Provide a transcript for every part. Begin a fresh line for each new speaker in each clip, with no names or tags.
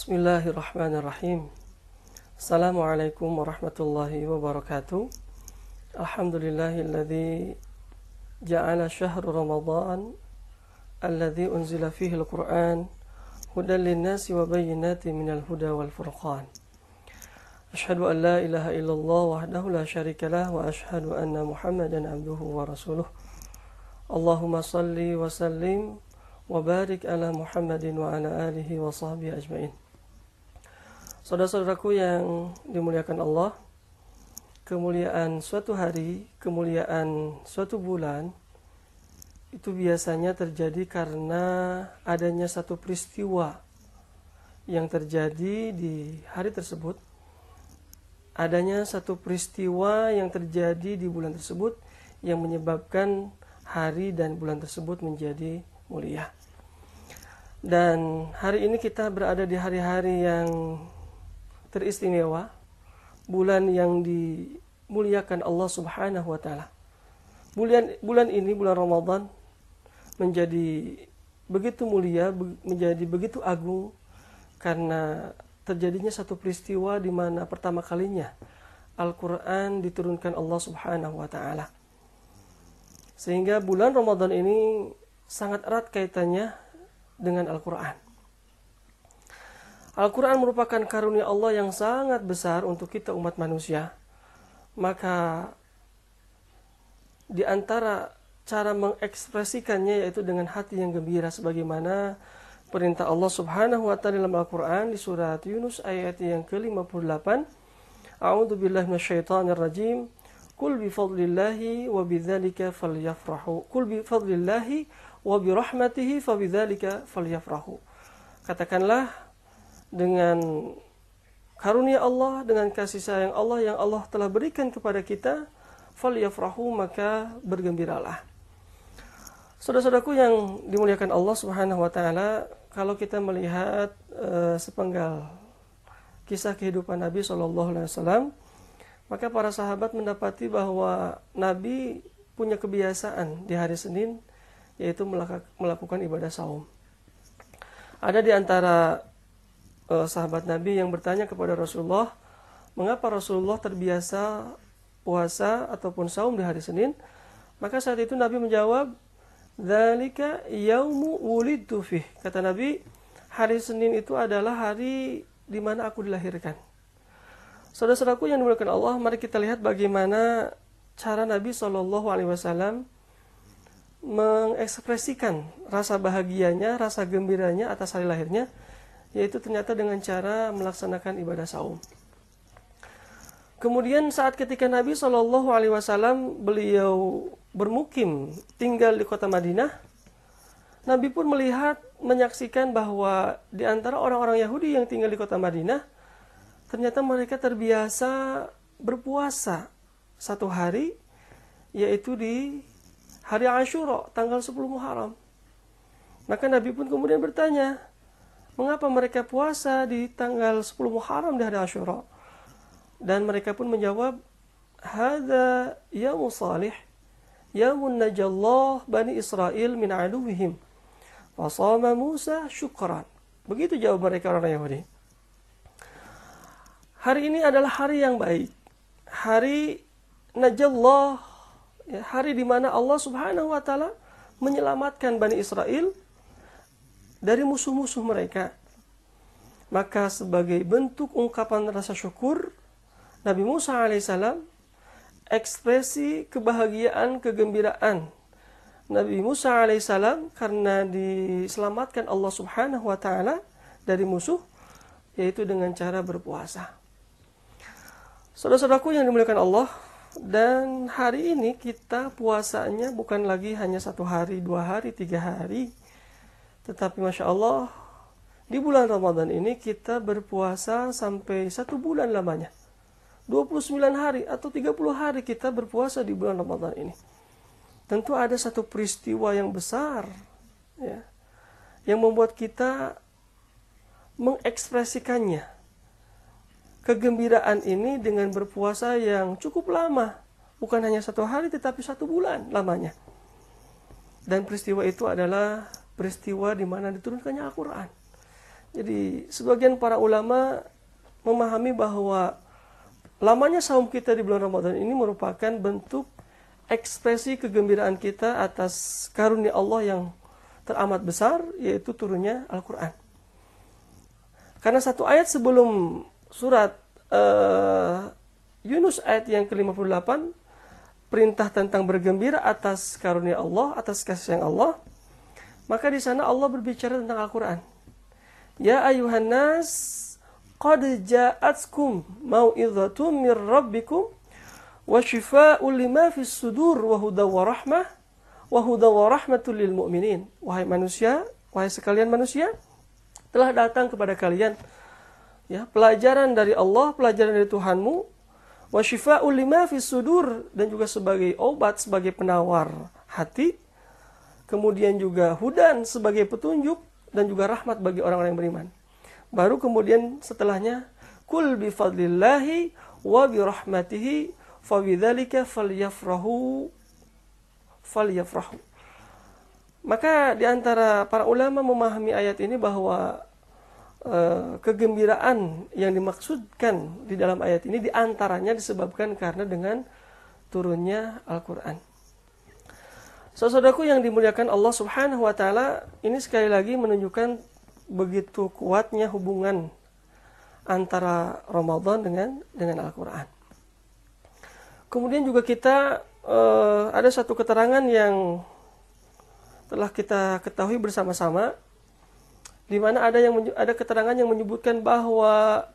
Bismillahirrahmanirrahim. Assalamualaikum warahmatullahi wabarakatuh. Alhamdulillahilladzi ja'ala syahru Ramadan alladzi unzila fihi al-Qur'an hudan lin-nasi wa bayyinatin minal huda wal furqan. Asyhadu an la ilaha illallah wahdahu la syarika lah wa asyhadu anna Muhammadan abduhu wa rasuluh. Allahumma salli wa sallim wa barik ala Muhammadin wa ala alihi wa sahbihi ajmain. Saudara-saudaraku yang dimuliakan Allah, kemuliaan suatu hari, kemuliaan suatu bulan itu biasanya terjadi karena adanya satu peristiwa yang terjadi di hari tersebut. Adanya satu peristiwa yang terjadi di bulan tersebut yang menyebabkan hari dan bulan tersebut menjadi mulia. Dan hari ini kita berada di hari-hari yang teristimewa, bulan yang dimuliakan Allah Subhanahu wa taala. Bulan ini, bulan Ramadan, menjadi begitu mulia, menjadi begitu agung karena terjadinya satu peristiwa di mana pertama kalinya Al-Qur'an diturunkan Allah Subhanahu wa taala. Sehingga bulan Ramadan ini sangat erat kaitannya dengan Al-Qur'an. Al-Quran merupakan karunia Allah yang sangat besar untuk kita umat manusia. Maka di antara cara mengekspresikannya yaitu dengan hati yang gembira, sebagaimana perintah Allah Subhanahu wa taala dalam Al-Quran di surat Yunus ayat yang ke-58. A'udzu billahi minasyaitonir rajim. Qul bi fadlillahi wa bidzalika falyafrahu. Qul bi fadlillahi wa bi rahmatihi fabidzalika falyafrahu. Katakanlah, dengan karunia Allah, dengan kasih sayang Allah yang Allah telah berikan kepada kita, falyafrahu, maka bergembiralah. Saudara-saudaraku yang dimuliakan Allah Subhanahu wa taala, kalau kita melihat sepenggal kisah kehidupan Nabi SAW, maka para sahabat mendapati bahwa Nabi punya kebiasaan di hari Senin, yaitu melakukan ibadah saum. Ada di antara sahabat Nabi yang bertanya kepada Rasulullah, mengapa Rasulullah terbiasa puasa ataupun saum di hari Senin? Maka saat itu Nabi menjawab, dzalika yaumu wulidtu fih. Kata Nabi, hari Senin itu adalah hari di mana aku dilahirkan. Saudara-saudaraku yang dimuliakan Allah, mari kita lihat bagaimana cara Nabi SAW mengekspresikan rasa bahagianya, rasa gembiranya atas hari lahirnya, yaitu ternyata dengan cara melaksanakan ibadah saum. Kemudian saat ketika Nabi SAW beliau bermukim, tinggal di kota Madinah, Nabi pun melihat, menyaksikan bahwa di antara orang-orang Yahudi yang tinggal di kota Madinah, ternyata mereka terbiasa berpuasa satu hari, yaitu di hari Asyura, tanggal 10 Muharram. Maka Nabi pun kemudian bertanya, mengapa mereka puasa di tanggal 10 Muharram di hari Asyura? Dan mereka pun menjawab, hadza yaumus salih, yaumun najallah bani Israil min aduwwihim, fasama Musa syukran. Begitu jawab mereka orang Yahudi. Hari ini adalah hari yang baik, hari najallah, hari di mana Allah Subhanahu wa taala menyelamatkan Bani Israel dari musuh-musuh mereka. Maka sebagai bentuk ungkapan rasa syukur, Nabi Musa alaihissalam, ekspresi kebahagiaan, kegembiraan Nabi Musa alaihissalam karena diselamatkan Allah Subhanahu wa taala dari musuh, yaitu dengan cara berpuasa. Saudara-saudaraku yang dimuliakan Allah, dan hari ini kita puasanya bukan lagi hanya 1 hari, 2 hari, 3 hari, tetapi Masya Allah, di bulan Ramadan ini kita berpuasa sampai 1 bulan lamanya. 29 hari atau 30 hari kita berpuasa di bulan Ramadan ini. Tentu ada satu peristiwa yang besar, ya, yang membuat kita mengekspresikannya. Kegembiraan ini dengan berpuasa yang cukup lama. Bukan hanya 1 hari, tetapi 1 bulan lamanya. Dan peristiwa itu adalah peristiwa di mana diturunkannya Al-Quran. Jadi sebagian para ulama memahami bahwa lamanya saum kita di bulan Ramadan ini merupakan bentuk ekspresi kegembiraan kita atas karunia Allah yang teramat besar, yaitu turunnya Al-Quran. Karena satu ayat sebelum surat Yunus ayat yang ke-58, perintah tentang bergembira atas karunia Allah, atas kasih sayang Allah, maka di sana Allah berbicara tentang Al-Quran. Ya ayuhan nas, qad ja'atkum mau'izatun mir rabbikum wa shifaa'un lima fis sudur wa hudaw wa rahmah wa hudaw wa rahmatul lil mu'minin. Wahai manusia, wahai sekalian manusia, telah datang kepada kalian ya pelajaran dari Allah, pelajaran dari Tuhanmu, wa shifaa'un lima fis sudur, dan juga sebagai obat, sebagai penawar hati, kemudian juga hudan sebagai petunjuk, dan juga rahmat bagi orang-orang yang beriman. Baru kemudian setelahnya, kul bi fadlillahi wa bi rahmatihi fa bidzalika falyafrahu. Maka di antara para ulama memahami ayat ini bahwa kegembiraan yang dimaksudkan di dalam ayat ini diantaranya disebabkan karena dengan turunnya Al-Quran. Saudaraku yang dimuliakan Allah Subhanahu wa taala, ini sekali lagi menunjukkan begitu kuatnya hubungan antara Ramadan dengan Al-Quran. Kemudian juga kita ada satu keterangan yang telah kita ketahui bersama-sama, di mana ada keterangan yang menyebutkan bahwa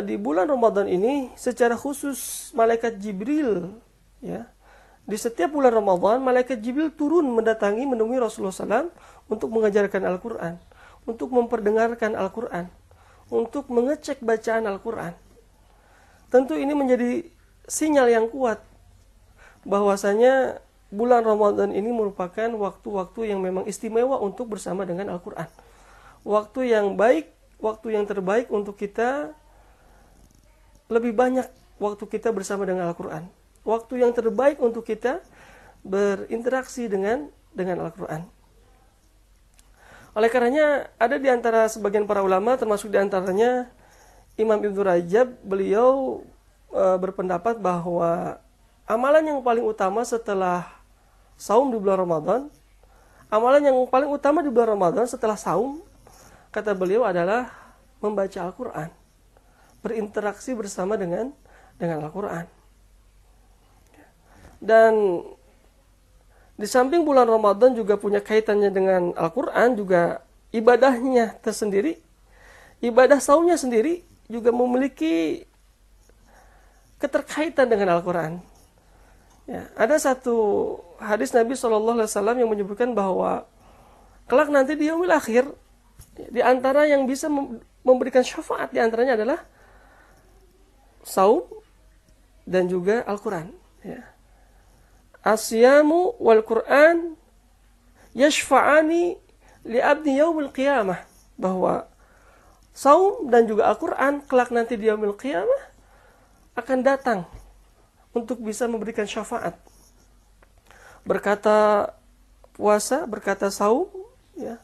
di bulan Ramadan ini secara khusus malaikat Jibril, ya, di setiap bulan Ramadan malaikat Jibril turun menemui Rasulullah SAW untuk mengajarkan Al-Quran, untuk memperdengarkan Al-Quran, untuk mengecek bacaan Al-Quran. Tentu ini menjadi sinyal yang kuat bahwasanya bulan Ramadan ini merupakan waktu-waktu yang memang istimewa untuk bersama dengan Al-Quran. Waktu yang baik, waktu yang terbaik untuk kita, lebih banyak waktu kita bersama dengan Al-Quran. Waktu yang terbaik untuk kita berinteraksi dengan Al-Quran. Oleh karenanya ada di antara sebagian para ulama, termasuk di antaranya Imam Ibnu Rajab, beliau berpendapat bahwa amalan yang paling utama setelah saum di bulan Ramadan, amalan yang paling utama di bulan Ramadan setelah saum, kata beliau adalah membaca Al-Quran, berinteraksi bersama dengan Al-Quran. Dan di samping bulan Ramadan juga punya kaitannya dengan Al-Quran, juga ibadahnya tersendiri, ibadah saumnya sendiri juga memiliki keterkaitan dengan Al-Quran. Ya, ada satu hadis Nabi SAW yang menyebutkan bahwa kelak nanti di yaumil akhir, di antara yang bisa memberikan syafaat di antaranya adalah saum dan juga Al-Quran. Ya. Asyamu wal Quran yashfa'ani li abdi yaumil qiyamah, bahwa saum dan juga Al-Quran kelak nanti di yaumil qiyamah akan datang untuk bisa memberikan syafaat. Berkata puasa, berkata saum, ya,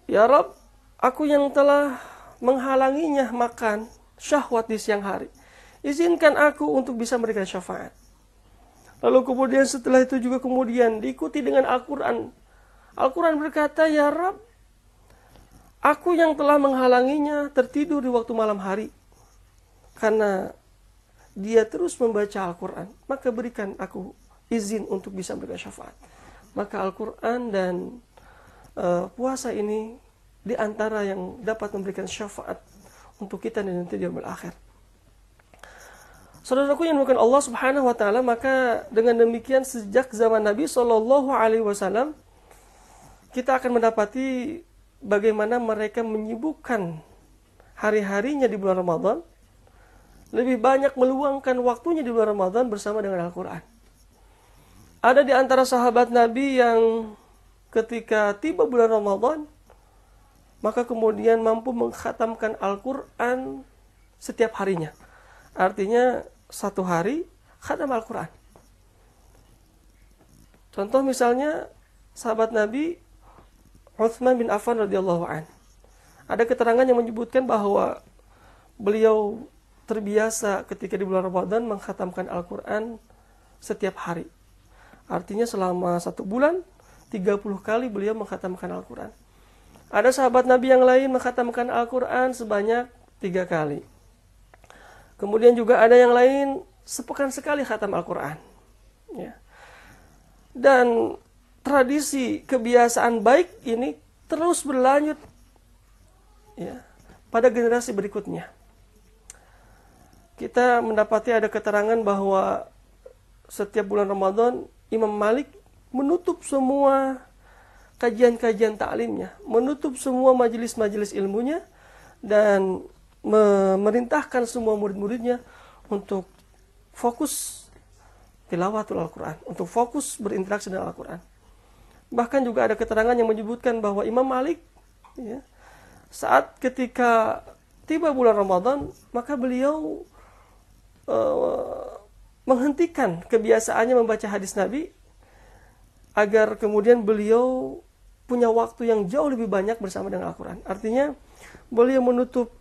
ya Rabb, aku yang telah menghalanginya makan syahwat di siang hari, izinkan aku untuk bisa memberikan syafaat. Lalu kemudian setelah itu juga kemudian diikuti dengan Al-Quran. Al-Quran berkata, ya Rabb, aku yang telah menghalanginya tertidur di waktu malam hari, karena dia terus membaca Al-Quran, maka berikan aku izin untuk bisa memberikan syafaat. Maka Al-Quran dan puasa ini di antara yang dapat memberikan syafaat untuk kita nanti di yaumil akhir. Saudaraku yang dimuliakan Allah Subhanahu wa taala, maka dengan demikian sejak zaman Nabi SAW kita akan mendapati bagaimana mereka menyibukkan hari-harinya di bulan Ramadan, lebih banyak meluangkan waktunya di bulan Ramadan bersama dengan Al-Quran. Ada di antara sahabat Nabi yang ketika tiba bulan Ramadan, maka kemudian mampu mengkhatamkan Al-Quran setiap harinya. Artinya satu hari khatam Al-Quran. Contoh misalnya sahabat Nabi Utsman bin Affan radhiyallahu an. Ada keterangan yang menyebutkan bahwa beliau terbiasa ketika di bulan Ramadan mengkhatamkan Al-Quran setiap hari. Artinya selama 1 bulan 30 kali beliau mengkhatamkan Al-Quran. Ada sahabat Nabi yang lain mengkhatamkan Al-Quran sebanyak 3 kali. Kemudian juga ada yang lain sepekan sekali khatam Al-Quran. Ya. Dan tradisi kebiasaan baik ini terus berlanjut ya, pada generasi berikutnya. Kita mendapati ada keterangan bahwa setiap bulan Ramadan Imam Malik menutup semua kajian-kajian ta'limnya, menutup semua majelis-majelis ilmunya, dan memerintahkan semua murid-muridnya untuk fokus tilawatul Al-Quran, untuk fokus berinteraksi dengan Al-Quran. Bahkan juga ada keterangan yang menyebutkan bahwa Imam Malik ya, saat ketika tiba bulan Ramadan, maka beliau menghentikan kebiasaannya membaca hadis Nabi agar kemudian beliau punya waktu yang jauh lebih banyak bersama dengan Al-Quran. Artinya beliau menutup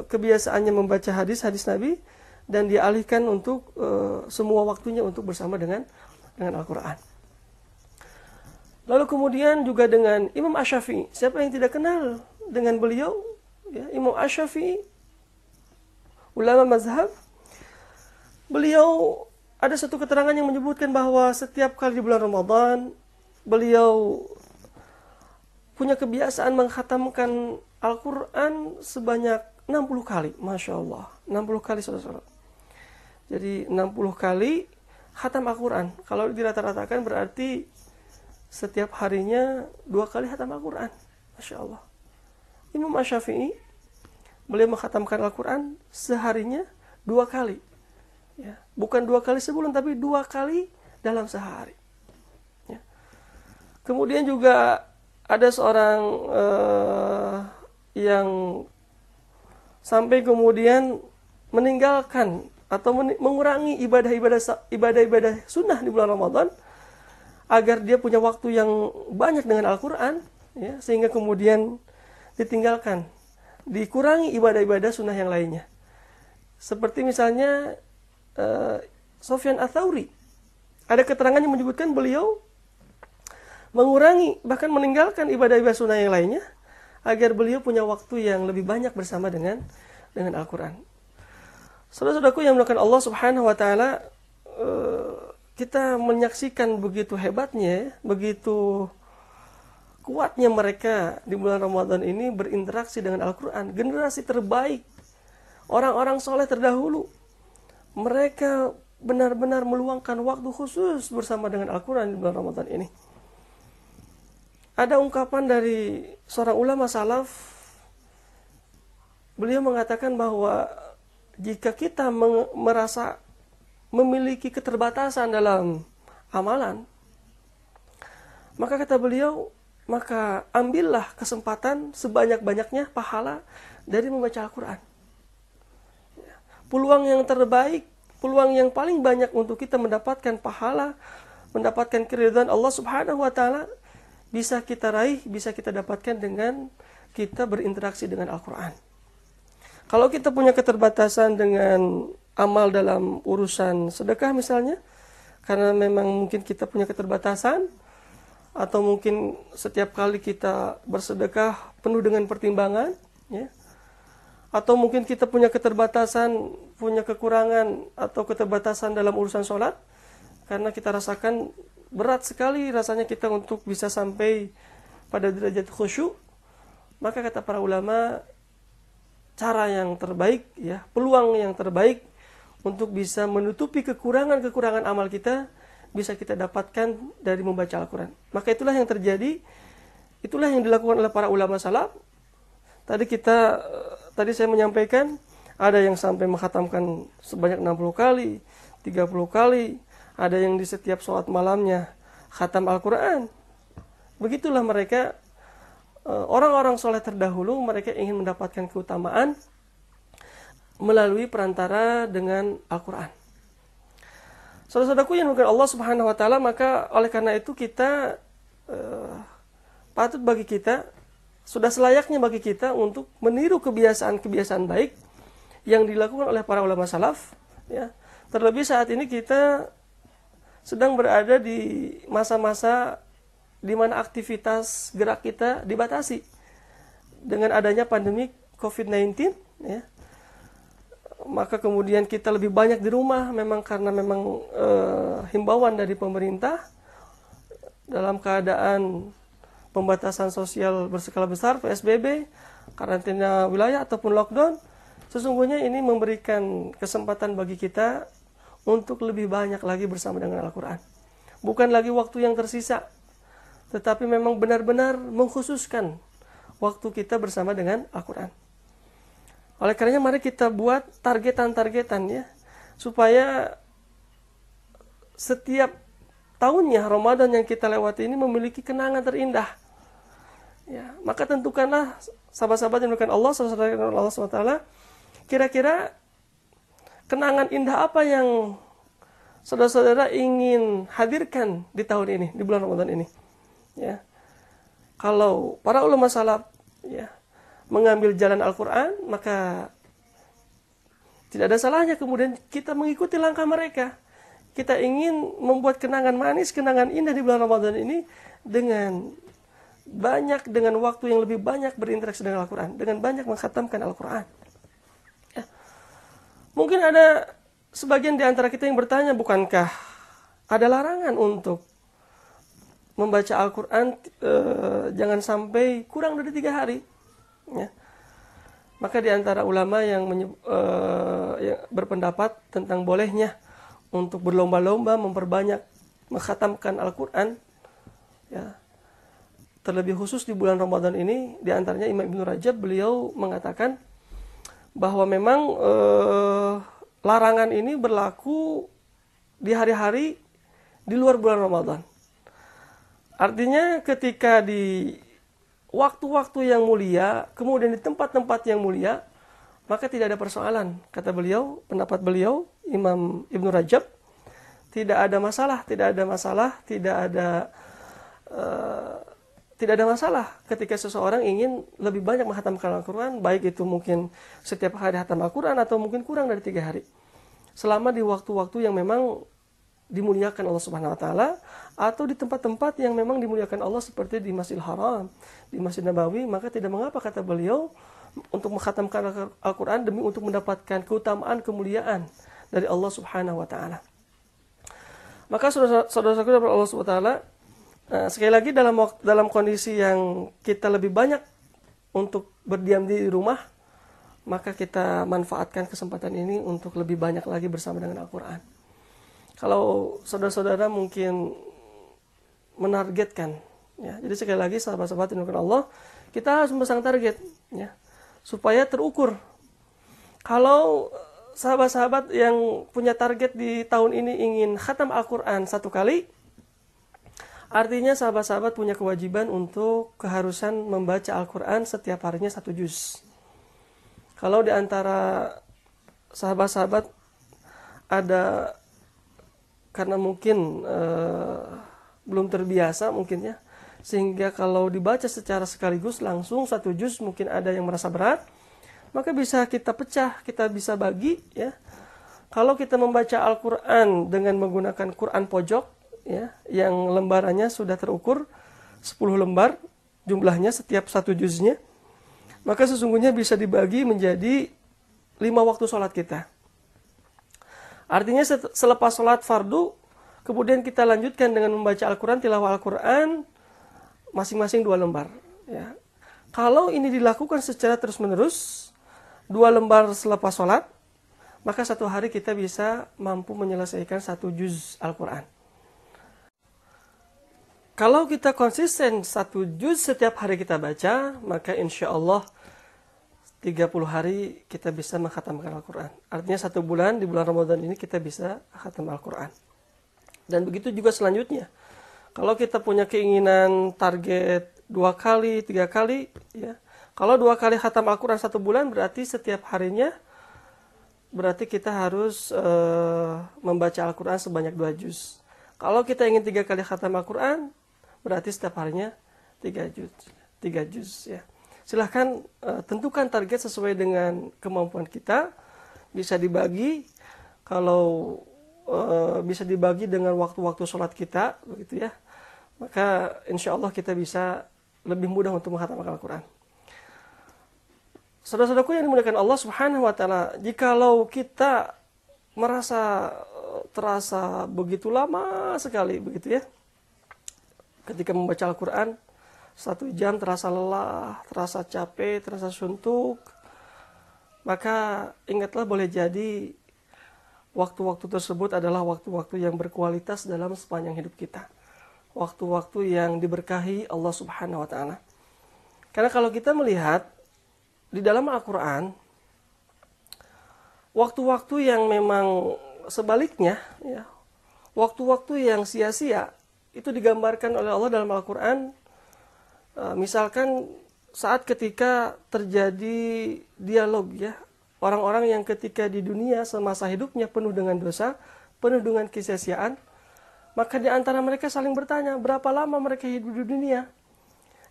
kebiasaannya membaca hadis-hadis Nabi dan dialihkan untuk semua waktunya untuk bersama dengan Al-Quran. Lalu kemudian juga dengan Imam Asy-Syafi'i. Siapa yang tidak kenal dengan beliau? Ya, Imam Asy-Syafi'i, ulama mazhab. Beliau ada satu keterangan yang menyebutkan bahwa setiap kali di bulan Ramadan beliau punya kebiasaan mengkhatamkan Al-Quran sebanyak 60 kali. Masya Allah, 60 kali saudara-saudara. Jadi 60 kali khatam Al-Quran. Kalau dirata-ratakan berarti setiap harinya 2 kali khatam Al-Quran. Masya Allah. Imam Asy-Syafi'i beliau mengkhatamkan Al-Quran seharinya 2 kali. Ya, bukan 2 kali sebulan, tapi 2 kali dalam sehari. Ya. Kemudian juga ada seorang yang sampai kemudian meninggalkan atau mengurangi ibadah-ibadah sunnah di bulan Ramadan agar dia punya waktu yang banyak dengan Al-Quran, ya, sehingga kemudian ditinggalkan, dikurangi ibadah-ibadah sunnah yang lainnya. Seperti misalnya Sufyan Ats-Tsauri. Ada keterangan yang menyebutkan beliau mengurangi, bahkan meninggalkan ibadah-ibadah sunnah yang lainnya agar beliau punya waktu yang lebih banyak bersama dengan Al-Quran. Saudara-saudaraku yang dimuliakan Allah Subhanahu wa taala, kita menyaksikan begitu hebatnya, begitu kuatnya mereka di bulan Ramadan ini berinteraksi dengan Al-Quran. Generasi terbaik, orang-orang soleh terdahulu, mereka benar-benar meluangkan waktu khusus bersama dengan Al-Quran di bulan Ramadan ini. Ada ungkapan dari seorang ulama salaf, beliau mengatakan bahwa jika kita merasa memiliki keterbatasan dalam amalan, maka kata beliau, maka ambillah kesempatan sebanyak-banyaknya pahala dari membaca Al-Quran. Peluang yang terbaik, peluang yang paling banyak untuk kita mendapatkan pahala, mendapatkan keridhaan Allah Subhanahu wa taala, bisa kita raih, bisa kita dapatkan dengan kita berinteraksi dengan Al-Quran. Kalau kita punya keterbatasan dengan amal dalam urusan sedekah misalnya, karena memang mungkin kita punya keterbatasan, atau mungkin setiap kali kita bersedekah penuh dengan pertimbangan, ya, atau mungkin kita punya keterbatasan, punya kekurangan atau keterbatasan dalam urusan sholat, karena kita rasakan berat sekali rasanya kita untuk bisa sampai pada derajat khusyuk, maka kata para ulama, cara yang terbaik, ya, peluang yang terbaik untuk bisa menutupi kekurangan-kekurangan amal kita, bisa kita dapatkan dari membaca Al-Quran. Maka itulah yang terjadi, itulah yang dilakukan oleh para ulama salaf. Tadi saya menyampaikan, ada yang sampai mengkhatamkan sebanyak 60 kali, 30 kali, ada yang di setiap sholat malamnya khatam Al-Quran. Begitulah mereka, orang-orang soleh terdahulu, mereka ingin mendapatkan keutamaan melalui perantara dengan Al-Quran. Saudara-saudaraku yang dimuliakan Allah Subhanahu wa taala, maka oleh karena itu kita patut bagi kita sudah selayaknya bagi kita untuk meniru kebiasaan-kebiasaan baik yang dilakukan oleh para ulama salaf, ya. Terlebih saat ini kita sedang berada di masa-masa di mana aktivitas gerak kita dibatasi dengan adanya pandemi COVID-19, ya. Maka kemudian kita lebih banyak di rumah memang karena memang himbauan dari pemerintah dalam keadaan pembatasan sosial berskala besar, PSBB, karantina wilayah ataupun lockdown. Sesungguhnya ini memberikan kesempatan bagi kita untuk lebih banyak lagi bersama dengan Al-Quran. Bukan lagi waktu yang tersisa, tetapi memang benar-benar mengkhususkan waktu kita bersama dengan Al-Quran. Oleh karenanya mari kita buat targetan-targetan, ya, supaya setiap tahunnya Ramadan yang kita lewati ini memiliki kenangan terindah. Ya, maka tentukanlah sahabat-sahabat yang dimuliakan Allah, saudara-saudara Allah SWT, kira-kira kenangan indah apa yang saudara-saudara ingin hadirkan di tahun ini, di bulan Ramadan ini. Ya. Kalau para ulama salaf, ya, mengambil jalan Al-Quran, maka tidak ada salahnya kemudian kita mengikuti langkah mereka. Kita ingin membuat kenangan manis, kenangan indah di bulan Ramadan ini dengan waktu yang lebih banyak berinteraksi dengan Al-Quran, dengan banyak mengkhatamkan Al-Quran. Ya. Mungkin ada sebagian di antara kita yang bertanya, bukankah ada larangan untuk membaca Al-Quran jangan sampai kurang dari 3 hari? Ya. Maka di antara ulama yang berpendapat tentang bolehnya untuk berlomba-lomba memperbanyak mengkhatamkan Al-Quran, ya, terlebih khusus di bulan Ramadan ini, di antaranya Imam Ibnu Rajab, beliau mengatakan bahwa memang larangan ini berlaku di hari-hari di luar bulan Ramadan. Artinya ketika di waktu-waktu yang mulia, kemudian di tempat-tempat yang mulia, maka tidak ada persoalan. Kata beliau, pendapat beliau, Imam Ibnu Rajab, tidak ada masalah ketika seseorang ingin lebih banyak menghatamkan Al-Quran, baik itu mungkin setiap hari hatam Al-Quran atau mungkin kurang dari 3 hari. Selama di waktu-waktu yang memang dimuliakan Allah Subhanahu wa taala, atau di tempat-tempat yang memang dimuliakan Allah seperti di Masjidil Haram, di Masjid Nabawi, maka tidak mengapa, kata beliau, untuk menghatamkan Al-Quran demi untuk mendapatkan keutamaan, kemuliaan dari Allah Subhanahu wa taala. Maka saudara-saudara Allah Subhanahu wa taala, sekali lagi dalam kondisi yang kita lebih banyak untuk berdiam di rumah, maka kita manfaatkan kesempatan ini untuk lebih banyak lagi bersama dengan Al-Quran. Kalau saudara-saudara mungkin menargetkan, ya, jadi sekali lagi sahabat-sahabat yang dimuliakan Allah, kita harus memasang target, ya, supaya terukur. Kalau sahabat-sahabat yang punya target di tahun ini ingin khatam Al-Quran 1 kali, artinya sahabat-sahabat punya kewajiban untuk keharusan membaca Al-Quran setiap harinya 1 juz. Kalau di antara sahabat-sahabat ada, karena mungkin belum terbiasa mungkin, ya, sehingga kalau dibaca secara sekaligus langsung 1 juz mungkin ada yang merasa berat, maka bisa kita pecah, kita bisa bagi, ya. Kalau kita membaca Al-Quran dengan menggunakan Quran pojok, ya, yang lembarannya sudah terukur 10 lembar jumlahnya setiap 1 juznya, maka sesungguhnya bisa dibagi menjadi 5 waktu sholat kita. Artinya selepas sholat fardu, kemudian kita lanjutkan dengan membaca Al-Quran, tilawah Al-Quran, masing-masing 2 lembar. Ya. Kalau ini dilakukan secara terus-menerus, 2 lembar selepas sholat, maka 1 hari kita bisa mampu menyelesaikan 1 juz Al-Quran. Kalau kita konsisten 1 juz setiap hari kita baca, maka insya Allah 30 hari kita bisa menghatamkan Al-Quran. Artinya 1 bulan, di bulan Ramadan ini kita bisa khatam Al-Quran. Dan begitu juga selanjutnya. Kalau kita punya keinginan target 2 kali, 3 kali, ya. Kalau 2 kali khatam Al-Quran 1 bulan, berarti setiap harinya, berarti kita harus membaca Al-Quran sebanyak 2 juz. Kalau kita ingin 3 kali khatam Al-Quran, berarti setiap harinya 3 juz. 3 juz, ya. Silahkan tentukan target sesuai dengan kemampuan kita. Bisa dibagi, kalau bisa dibagi dengan waktu-waktu sholat kita, begitu ya. Maka insya Allah kita bisa lebih mudah untuk menghatamkan Al-Quran. Saudara-saudaraku yang dimuliakan Allah Subhanahu wa taala, jikalau kita merasa terasa begitu lama sekali begitu ya, ketika membaca Al-Quran 1 jam terasa lelah, terasa capek, terasa suntuk, maka ingatlah boleh jadi waktu-waktu tersebut adalah waktu-waktu yang berkualitas dalam sepanjang hidup kita. Waktu-waktu yang diberkahi Allah Subhanahu wa taala. Karena kalau kita melihat di dalam Al-Quran, waktu-waktu yang memang sebaliknya, ya, waktu-waktu yang sia-sia, itu digambarkan oleh Allah dalam Al-Quran. Misalkan saat ketika terjadi dialog, ya, orang-orang yang ketika di dunia semasa hidupnya penuh dengan dosa, penuh dengan kesia-siaan, maka di antara mereka saling bertanya, berapa lama mereka hidup di dunia?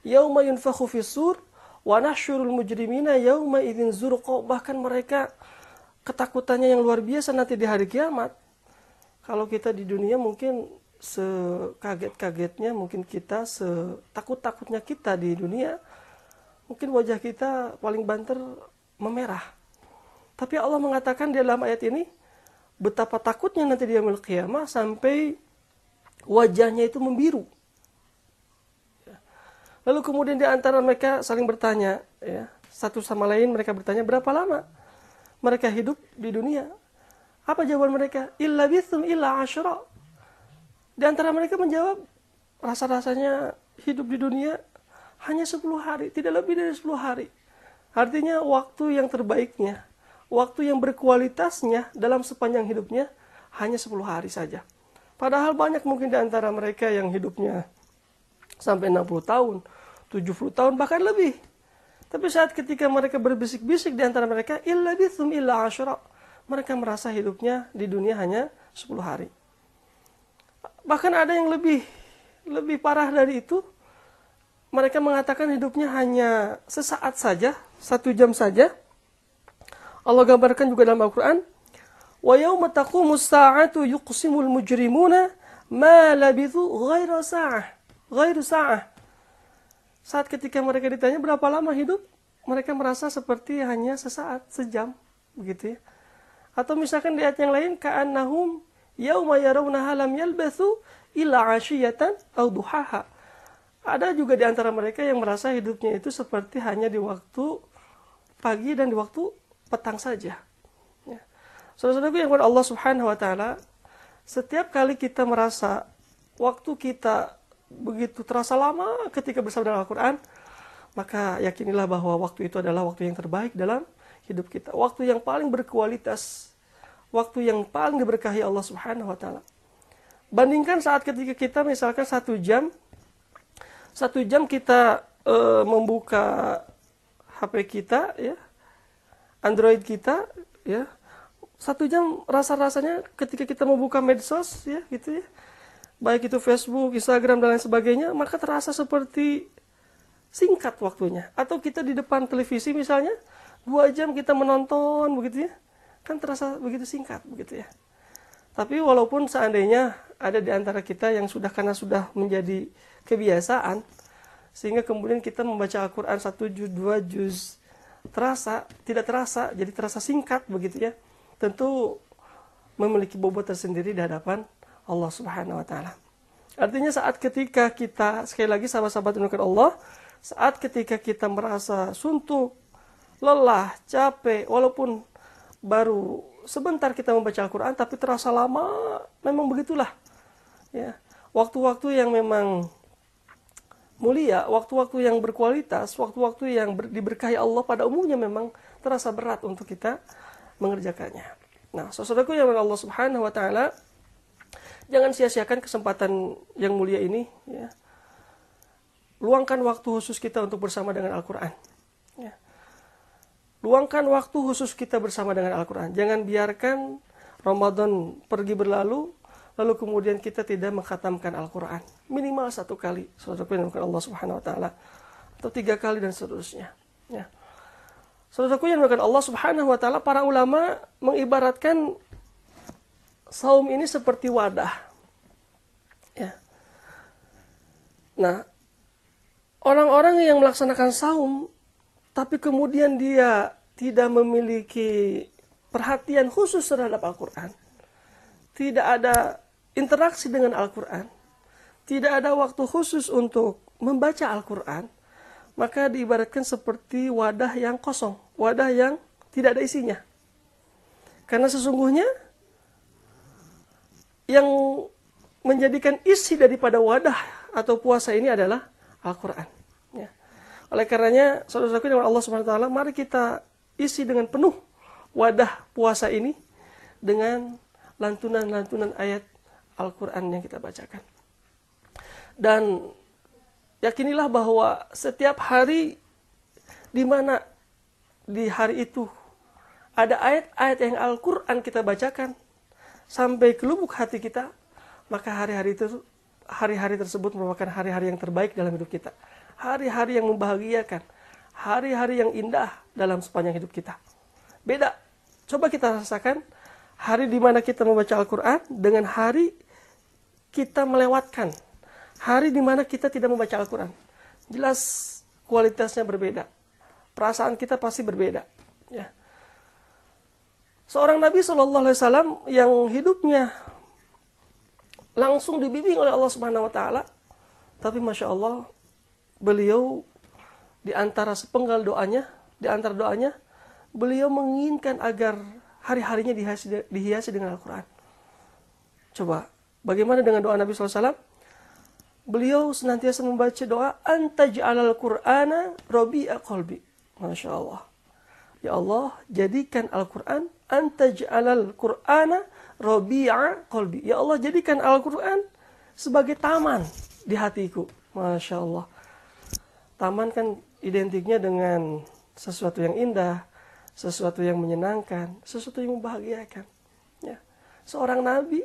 Yauma yunfakhu fis-sur wa nahsyurul mujrimina yauma idzin zurqa. Bahkan mereka ketakutannya yang luar biasa nanti di hari kiamat. Kalau kita di dunia mungkin sekaget-kagetnya, mungkin kita setakut-takutnya kita di dunia, mungkin wajah kita paling banter memerah. Tapi Allah mengatakan di dalam ayat ini, betapa takutnya nanti di yaumil qiyamah sampai wajahnya itu membiru. Lalu kemudian di antara mereka saling bertanya, ya, satu sama lain mereka bertanya, berapa lama mereka hidup di dunia? Apa jawaban mereka? Illa bithum illa asyra. Di antara mereka menjawab, rasa-rasanya hidup di dunia hanya 10 hari, tidak lebih dari 10 hari. Artinya waktu yang terbaiknya, waktu yang berkualitasnya dalam sepanjang hidupnya hanya 10 hari saja. Padahal banyak mungkin di antara mereka yang hidupnya sampai 60 tahun, 70 tahun, bahkan lebih. Tapi saat ketika mereka berbisik-bisik di antara mereka, illa bithum illa asyra, mereka merasa hidupnya di dunia hanya 10 hari. Bahkan ada yang lebih parah dari itu. Mereka mengatakan hidupnya hanya sesaat saja, 1 jam saja. Allah gambarkan juga dalam Al-Quran, wa yauma taqumus sa'atu yuqsimul mujrimuna ma labithu ghairu sa'ah. Saat ketika mereka ditanya berapa lama hidup, mereka merasa seperti hanya sesaat, sejam, begitu ya. Atau misalkan di ayat yang lain, ka'annahum yauma yarawnaha lam yalbathu illa 'ashiyatan aw duhaha. Ada juga di antara mereka yang merasa hidupnya itu seperti hanya di waktu pagi dan di waktu petang saja. Ya. Saudara-saudaraku yang kepada Allah Subhanahu wa taala, setiap kali kita merasa waktu kita begitu terasa lama ketika bersama dengan Al-Quran, maka yakinilah bahwa waktu itu adalah waktu yang terbaik dalam hidup kita. Waktu yang paling berkualitas, waktu yang paling diberkahi Allah Subhanahu wa taala. Bandingkan saat ketika kita misalkan 1 jam kita membuka HP kita, ya, Android kita, ya, 1 jam rasa-rasanya ketika kita membuka medsos, ya, gitu ya, baik itu Facebook, Instagram dan lain sebagainya, maka terasa seperti singkat waktunya. Atau kita di depan televisi misalnya 2 jam kita menonton, begitu ya, kan terasa begitu singkat, begitu ya. Tapi walaupun seandainya ada di antara kita yang karena sudah menjadi kebiasaan, sehingga kemudian kita membaca Al-Quran 1 juz, 2 juz, tidak terasa, jadi terasa singkat, begitu ya. Tentu memiliki bobot tersendiri di hadapan Allah Subhanahu wa taala. Artinya saat ketika kita, sekali lagi sahabat-sahabat yang dimuliakan Allah, saat ketika kita merasa suntuk, lelah, capek, walaupun baru sebentar kita membaca Al-Quran, tapi terasa lama, memang begitulah. Ya, waktu-waktu yang memang mulia, waktu-waktu yang berkualitas, waktu-waktu yang diberkahi Allah pada umumnya memang terasa berat untuk kita mengerjakannya. Nah, saudaraku yang Allah Subhanahu wa taala, jangan sia-siakan kesempatan yang mulia ini, ya. Luangkan waktu khusus kita untuk bersama dengan Al-Quran. Ya. Luangkan waktu khusus kita bersama dengan Al-Quran. Jangan biarkan Ramadan pergi berlalu, lalu kemudian kita tidak mengkhatamkan Al-Quran. Minimal 1 kali, saudaraku yang Allah Subhanahu wa taala, atau 3 kali dan seterusnya. Ya. Saudaraku yang dimuliakan Allah Subhanahu wa taala, para ulama mengibaratkan saum ini seperti wadah. Ya. Nah, orang-orang yang melaksanakan saum tapi kemudian dia tidak memiliki perhatian khusus terhadap Al-Qur'an, tidak ada interaksi dengan Al-Qur'an, tidak ada waktu khusus untuk membaca Al-Qur'an, maka diibaratkan seperti wadah yang kosong, wadah yang tidak ada isinya. Karena sesungguhnya yang menjadikan isi daripada wadah atau puasa ini adalah Al-Quran. Ya. Oleh karenanya, saudara-saudaraku dengan Allah Subhanahu Wa Taala, mari kita isi dengan penuh wadah puasa ini dengan lantunan-lantunan ayat Al-Quran yang kita bacakan. Dan yakinilah bahwa setiap hari di mana di hari itu ada ayat-ayat yang Al-Quran kita bacakan sampai ke lubuk hati kita, maka hari-hari tersebut merupakan hari-hari yang terbaik dalam hidup kita. Hari-hari yang membahagiakan, hari-hari yang indah dalam sepanjang hidup kita. Beda. Coba kita rasakan hari di mana kita membaca Al-Quran dengan hari kita melewatkan. Hari di mana kita tidak membaca Al-Quran. Jelas kualitasnya berbeda. Perasaan kita pasti berbeda. Ya. Seorang Nabi SAW yang hidupnya langsung dibimbing oleh Allah Subhanahu Wa Taala, tapi masya Allah beliau di antara sepenggal doanya, beliau menginginkan agar hari-harinya dihiasi dengan Al-Quran. Coba, bagaimana dengan doa Nabi SAW? Beliau senantiasa membaca doa antaj'alal Qur'ana rabi'a qalbi. Masya Allah. Ya Allah, jadikan Al-Quran antaj'alal Qur'ana rabi'a qalbi. Ya Allah, jadikan Al-Quran sebagai taman di hatiku. Masya Allah. Taman kan identiknya dengan sesuatu yang indah, sesuatu yang menyenangkan, sesuatu yang membahagiakan. Ya. Seorang Nabi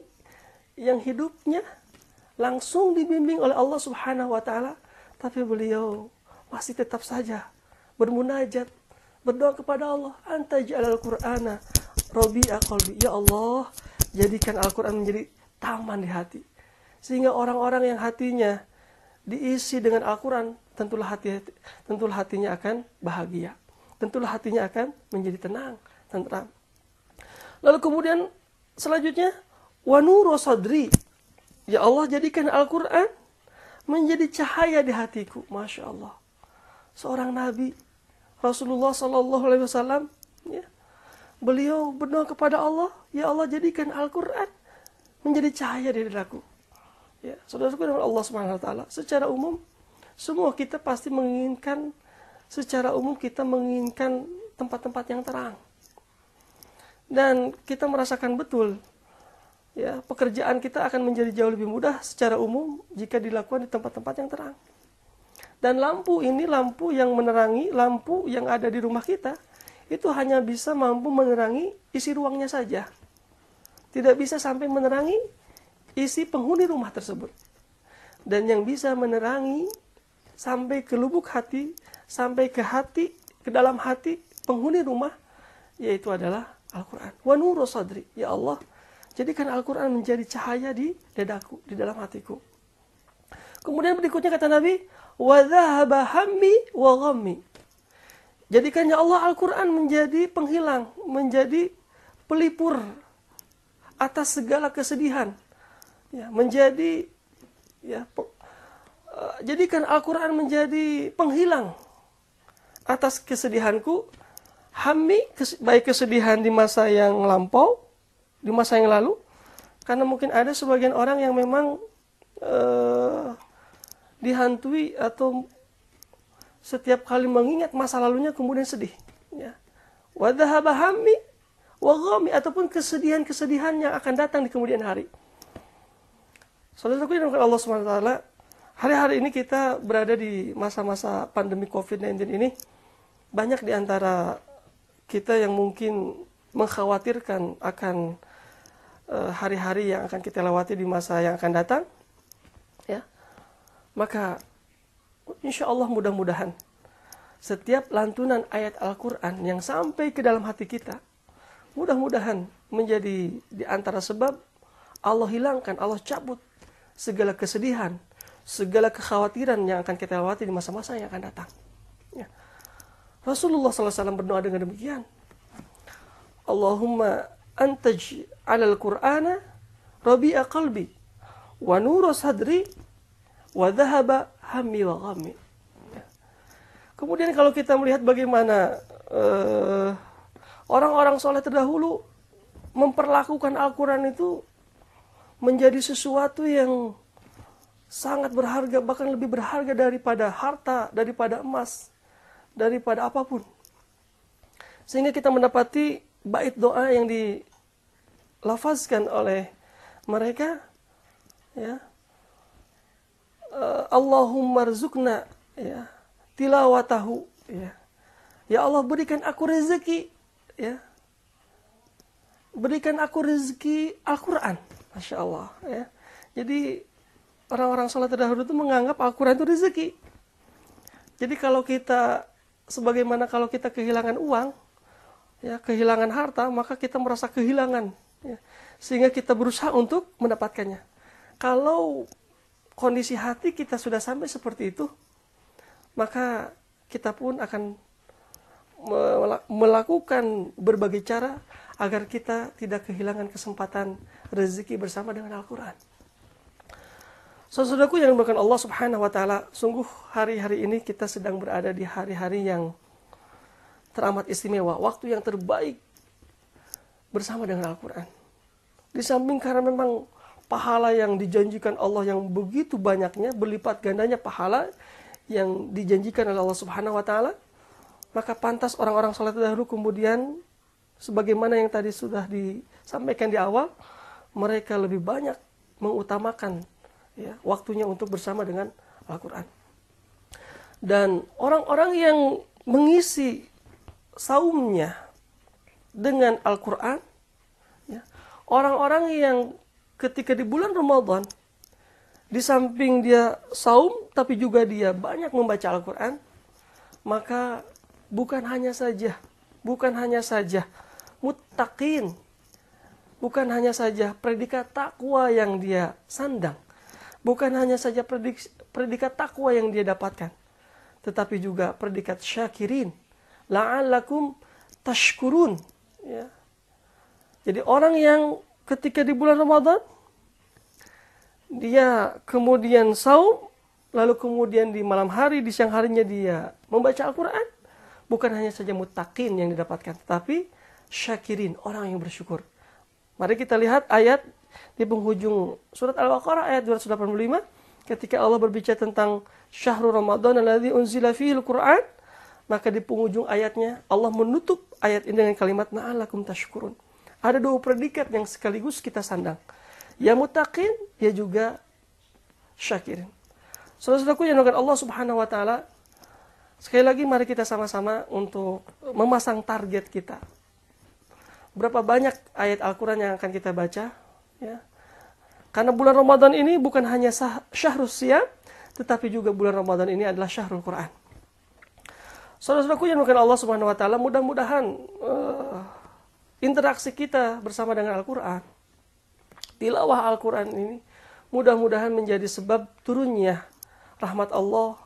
yang hidupnya langsung dibimbing oleh Allah Subhanahu Wa Taala, tapi beliau masih tetap saja bermunajat, berdoa kepada Allah, antaj'alal Qur'ana rabi'a qalbi. Ya Allah, jadikan Al-Quran menjadi taman di hati. Sehingga orang-orang yang hatinya diisi dengan Al-Quran, tentulah hatinya akan bahagia. Tentulah hatinya akan menjadi tenang, tentram. Lalu kemudian selanjutnya, wa nuru sadri. Ya Allah, jadikan Al-Quran menjadi cahaya di hatiku. Masya Allah. Seorang Nabi, Rasulullah SAW, ya, beliau berdoa kepada Allah, ya Allah, jadikan Al-Quran menjadi cahaya di dadaku. Ya, saudara-saudara dengan Allah Subhanahu Wa Taala, secara umum, semua kita pasti menginginkan, tempat-tempat yang terang. Dan kita merasakan betul, ya, pekerjaan kita akan menjadi jauh lebih mudah secara umum jika dilakukan di tempat-tempat yang terang. Dan lampu yang menerangi, lampu yang ada di rumah kita, itu hanya bisa mampu menerangi isi ruangnya saja. Tidak bisa sampai menerangi isi penghuni rumah tersebut. Dan yang bisa menerangi sampai ke lubuk hati, sampai ke dalam hati penghuni rumah, yaitu adalah Al-Quran. Wa nuru sadri. Ya Allah, jadikan Al-Quran menjadi cahaya di dadaku, di dalam hatiku. Kemudian berikutnya kata Nabi, wa dhahaba hammi wa ghammi. Jadikan ya Allah Al-Quran menjadi penghilang, menjadi pelipur atas segala kesedihan. Ya, jadikan Al-Quran menjadi penghilang atas kesedihanku. Hammi, baik kesedihan di masa yang lampau, di masa yang lalu, karena mungkin ada sebagian orang yang memang dihantui atau setiap kali mengingat masa lalunya kemudian sedih. Ya. Wa dhahaba hammi wa ghammi, ataupun kesedihan-kesedihan yang akan datang di kemudian hari. Saudara-saudaraku yang Allah Subhanahu Wa Taala, hari-hari ini kita berada di masa-masa pandemi COVID-19 ini. Banyak di antara kita yang mungkin mengkhawatirkan akan hari-hari yang akan kita lewati di masa yang akan datang, ya. Maka insya Allah mudah-mudahan setiap lantunan ayat Al-Quran yang sampai ke dalam hati kita, mudah-mudahan menjadi di antara sebab Allah hilangkan, Allah cabut segala kesedihan, segala kekhawatiran yang akan kita lewati di masa-masa yang akan datang. Ya. Rasulullah SAW berdoa dengan demikian. Allahumma antaj alal Qur'ana rabi'a qalbi wa nura sadri wa dhahaba hammi wa ghammi. Kemudian kalau kita melihat bagaimana orang-orang soleh terdahulu memperlakukan Al-Quran itu menjadi sesuatu yang sangat berharga, bahkan lebih berharga daripada harta, daripada emas, daripada apapun. Sehingga kita mendapati bait doa yang dilafazkan oleh mereka, ya, Allahumma rzuqna, ya, tilawatahu, ya. Ya Allah, berikan aku rezeki, ya. Berikan aku rezeki Al-Quran. Masya Allah, ya. Jadi orang-orang sholat terdahulu itu menganggap Al-Quran itu rezeki. Jadi kalau kita, sebagaimana kalau kita kehilangan uang, ya, kehilangan harta, maka kita merasa kehilangan, ya. Sehingga kita berusaha untuk mendapatkannya. Kalau kondisi hati kita sudah sampai seperti itu, maka kita pun akan melakukan berbagai cara agar kita tidak kehilangan kesempatan rezeki bersama dengan Al-Quran. Saudaraku yang dimuliakan Allah Subhanahu wa Ta'ala, sungguh hari-hari ini kita sedang berada di hari-hari yang teramat istimewa, waktu yang terbaik bersama dengan Al-Quran. Di samping karena memang pahala yang dijanjikan Allah yang begitu banyaknya, berlipat gandanya pahala yang dijanjikan oleh Allah Subhanahu wa Ta'ala, maka pantas orang-orang sholat terdahulu kemudian sebagaimana yang tadi sudah disampaikan di awal, mereka lebih banyak mengutamakan, ya, waktunya untuk bersama dengan Al-Quran. Dan orang-orang yang mengisi saumnya dengan Al-Quran, ya, orang-orang yang ketika di bulan Ramadan, di samping dia saum, tapi juga dia banyak membaca Al-Quran, maka bukan hanya saja muttaqin, bukan hanya saja predikat takwa yang dia sandang, bukan hanya saja predikat takwa yang dia dapatkan, tetapi juga predikat syakirin, la'allakum tashkurun, ya. Jadi orang yang ketika di bulan Ramadan dia kemudian saum, lalu kemudian di malam hari, di siang harinya dia membaca Al-Quran, bukan hanya saja muttaqin yang didapatkan, tetapi syakirin, orang yang bersyukur. Mari kita lihat ayat di penghujung surat Al-Baqarah ayat 285, ketika Allah berbicara tentang syahrul Ramadan alladzi unzila fihil Qur'an, maka di penghujung ayatnya Allah menutup ayat ini dengan kalimat la'allakum tashkurun. Ada dua predikat yang sekaligus kita sandang. Ya muttaqin, ya juga syakirin. Saudara-saudaraku yang dimuliakan Allah Subhanahu wa Ta'ala, sekali lagi mari kita sama-sama untuk memasang target kita. Berapa banyak ayat Al-Quran yang akan kita baca, ya. Karena bulan Ramadan ini bukan hanya syahrus siyam, tetapi juga bulan Ramadan ini adalah syahrul Quran. Saudara-saudaraku yang dimuliakan Allah Subhanahu wa Ta'ala, mudah-mudahan interaksi kita bersama dengan Al-Quran, tilawah Al-Quran ini, mudah-mudahan menjadi sebab turunnya rahmat Allah,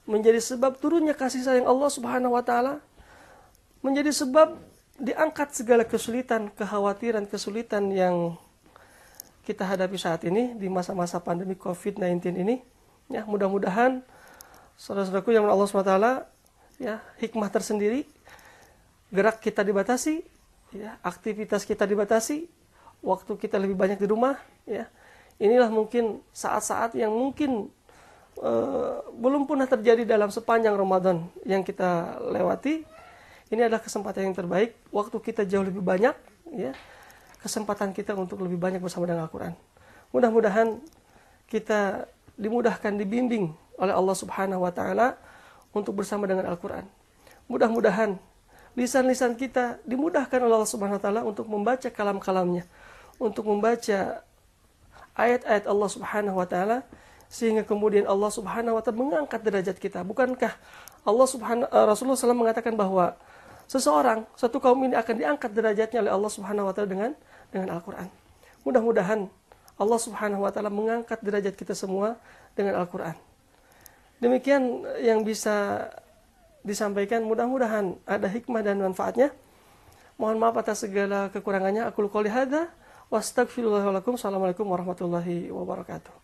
menjadi sebab turunnya kasih sayang Allah Subhanahu wa Ta'ala, menjadi sebab diangkat segala kesulitan, kekhawatiran, kesulitan yang kita hadapi saat ini di masa-masa pandemi COVID-19 ini. Ya, mudah-mudahan saudara-saudaraku yang Allah Subhanahu wa Ta'ala, ya, hikmah tersendiri, gerak kita dibatasi, ya, aktivitas kita dibatasi, waktu kita lebih banyak di rumah, ya. Inilah mungkin saat-saat yang mungkin belum pernah terjadi dalam sepanjang Ramadan yang kita lewati. Ini adalah kesempatan yang terbaik, waktu kita jauh lebih banyak, ya, kesempatan kita untuk lebih banyak bersama dengan Al-Quran. Mudah-mudahan kita dimudahkan, dibimbing oleh Allah Subhanahu wa Ta'ala untuk bersama dengan Al-Quran. Mudah-mudahan lisan-lisan kita dimudahkan oleh Allah Subhanahu wa Ta'ala untuk membaca kalam-kalamnya, untuk membaca ayat-ayat Allah Subhanahu wa Ta'ala sehingga kemudian Allah Subhanahu wa taala mengangkat derajat kita. Bukankah Rasulullah SAW mengatakan bahwa satu kaum ini akan diangkat derajatnya oleh Allah Subhanahu wa taala dengan Al-Qur'an. Mudah-mudahan Allah Subhanahu wa taala mengangkat derajat kita semua dengan Al-Qur'an. Demikian yang bisa disampaikan, mudah-mudahan ada hikmah dan manfaatnya. Mohon maaf atas segala kekurangannya. Aku qouli hadza wa astaghfirullah wa lakum. Assalamualaikum warahmatullahi wabarakatuh.